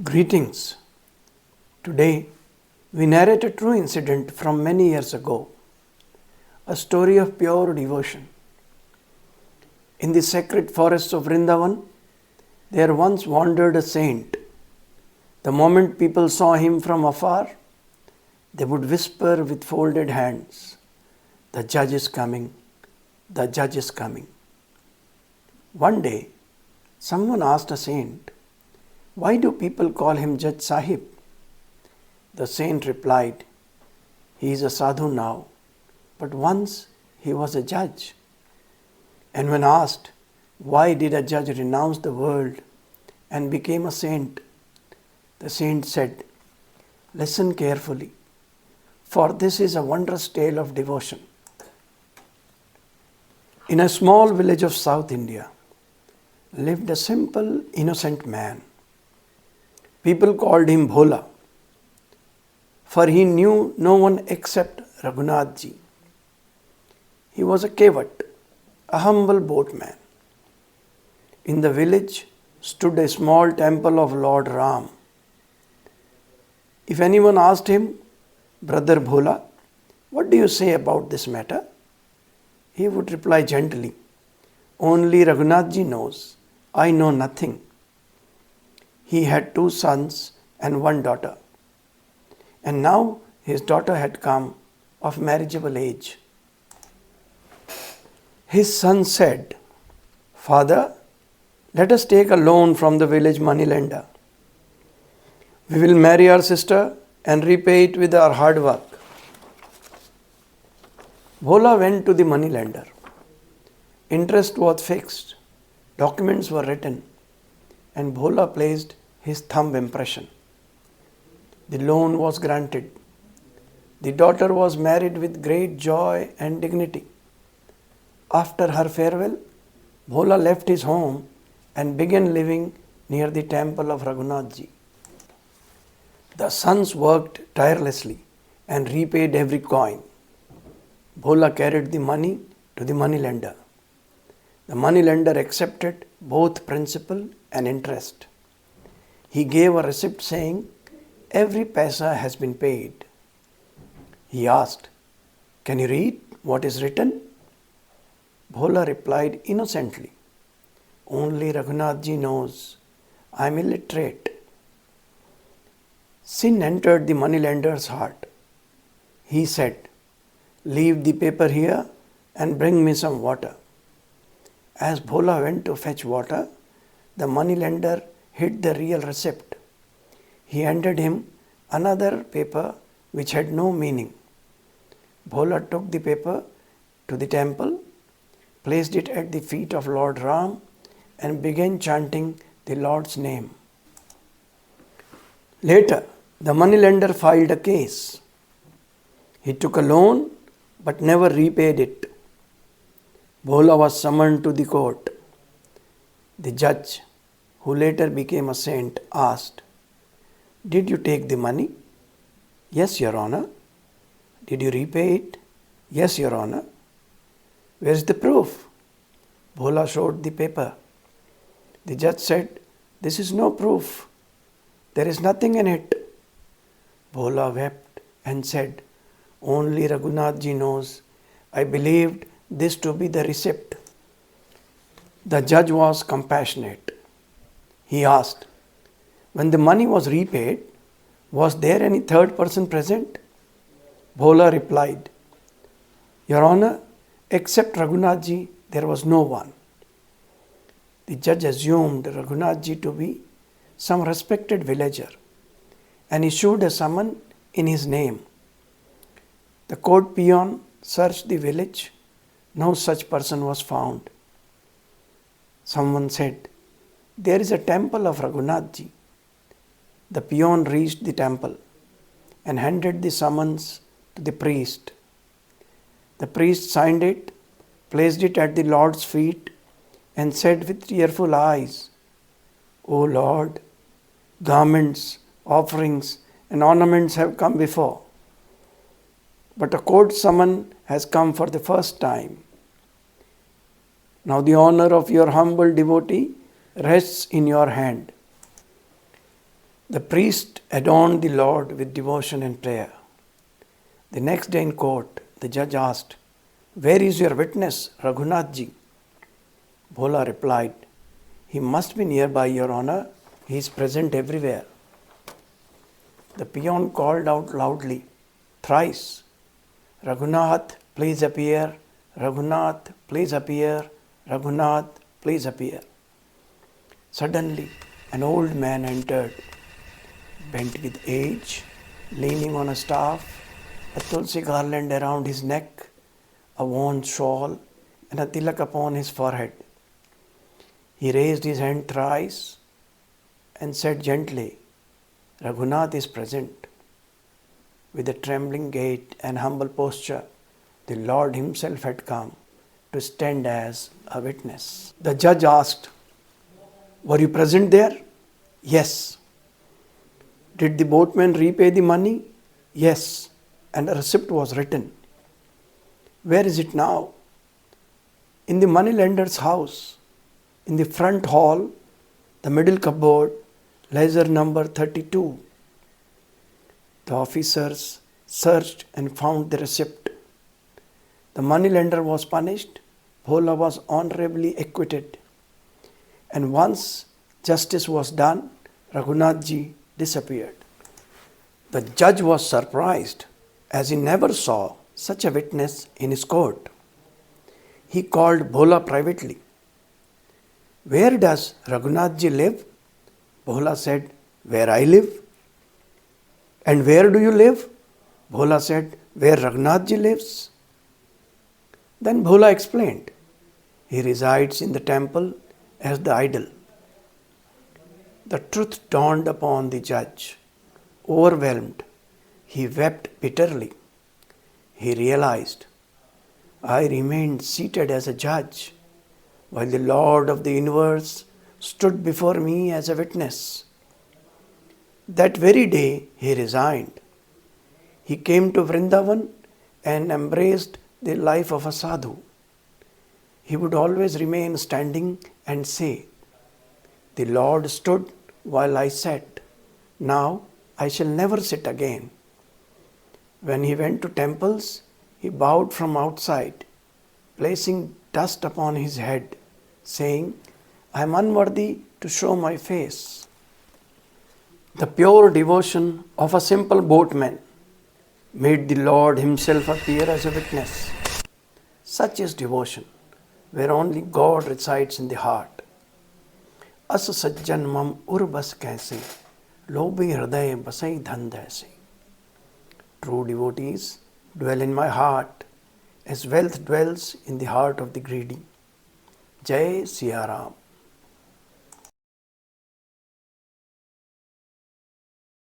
Greetings. Today we narrate a true incident from many years ago, a story of pure devotion. In the sacred forests of Vrindavan, there once wandered a saint. The moment people saw him from afar, they would whisper with folded hands, "The judge is coming, the judge is coming." One day, someone asked a saint, "Why do people call him Judge Sahib?" The saint replied, "He is a sadhu now, but once he was a judge." And when asked, "Why did a judge renounce the world and became a saint?" the saint said, "Listen carefully, for this is a wondrous tale of devotion." In a small village of South India lived a simple, innocent man. People called him Bhola, for he knew no one except Raghunath Ji. He was a Kevat, a humble boatman. In the village stood a small temple of Lord Ram. If anyone asked him, "Brother Bhola, what do you say about this matter?" he would reply gently, "Only Raghunath Ji knows. I know nothing." He had 2 sons and 1 daughter, and now his daughter had come of marriageable age. His son said, "Father, let us take a loan from the village moneylender. We will marry our sister and repay it with our hard work." Bhola went to the moneylender. Interest was fixed, documents were written, and Bhola placed his thumb impression. The loan was granted. The daughter was married with great joy and dignity. After her farewell, Bhola left his home and began living near the temple of Raghunath Ji. The sons worked tirelessly and repaid every coin. Bhola carried the money to the moneylender. The moneylender accepted both principal and interest. He gave a receipt saying, "Every paisa has been paid." He asked, "Can you read what is written?" Bhola replied innocently, "Only Raghunath Ji knows. I am illiterate." Sin entered the moneylender's heart. He said, "Leave the paper here and bring me some water." As Bhola went to fetch water, the moneylender hid the real receipt. He handed him another paper which had no meaning. Bhola took the paper to the temple, placed it at the feet of Lord Ram, and began chanting the Lord's name. Later, the moneylender filed a case. He took a loan but never repaid it. Bhola was summoned to the court. The judge, who later became a saint, asked, "Did you take the money?" "Yes, Your Honor." "Did you repay it?" "Yes, Your Honor." "Where is the proof?" Bhola showed the paper. The judge said, "This is no proof. There is nothing in it." Bhola wept and said, "Only Raghunath Ji knows. I believed this to be the receipt." The judge was compassionate. He asked, "When the money was repaid, was there any third person present?" Bhola replied, "Your Honor, except Raghunath Ji, there was no one." The judge assumed Raghunath Ji to be some respected villager and issued a summon in his name. The court peon searched the village. No such person was found. Someone said, "There is a temple of Raghunath Ji." The peon reached the temple and handed the summons to the priest. The priest signed it, placed it at the Lord's feet, and said with tearful eyes, "O Lord, garments, offerings, and ornaments have come before, but a court summon has come for the first time. Now the honor of your humble devotee rests in your hand." The priest adorned the Lord with devotion and prayer. The next day in court, the judge asked, "Where is your witness, Raghunath Ji?" Bhola replied, "He must be nearby, Your Honor. He is present everywhere." The peon called out loudly, thrice, "Raghunath, please appear. Raghunath, please appear. Raghunath, please appear." Suddenly, an old man entered, bent with age, leaning on a staff, a tulsi garland around his neck, a worn shawl, and a tilak upon his forehead. He raised his hand thrice and said gently, "Raghunath is present." With a trembling gait and humble posture, the Lord himself had come to stand as a witness. The judge asked, "Were you present there?" "Yes." "Did the boatman repay the money?" "Yes, and a receipt was written." "Where is it now?" "In the moneylender's house, in the front hall, the middle cupboard, ledger number 32. The officers searched and found the receipt. The moneylender was punished, Bhola was honorably acquitted. And once justice was done, Raghunath Ji disappeared. The judge was surprised, as he never saw such a witness in his court. He called Bhola privately. "Where does Raghunath Ji live?" Bhola said, "Where I live." "And where do you live?" Bhola said, "Where Raghunath Ji lives." Then Bhola explained, "He resides in the temple as the idol." The truth dawned upon the judge. Overwhelmed, he wept bitterly. He realized, "I remained seated as a judge, while the Lord of the universe stood before me as a witness." That very day he resigned. He came to Vrindavan and embraced the life of a sadhu. He would always remain standing and say, "The Lord stood while I sat. Now I shall never sit again." When he went to temples, he bowed from outside, placing dust upon his head, saying, "I am unworthy to show my face." The pure devotion of a simple boatman made the Lord himself appear as a witness. Such is devotion, where only God resides in the heart. As sajjan mam urbas kaise, lobhi hriday basai dhan daise. True devotees dwell in my heart, as wealth dwells in the heart of the greedy. Jai Siya Ram.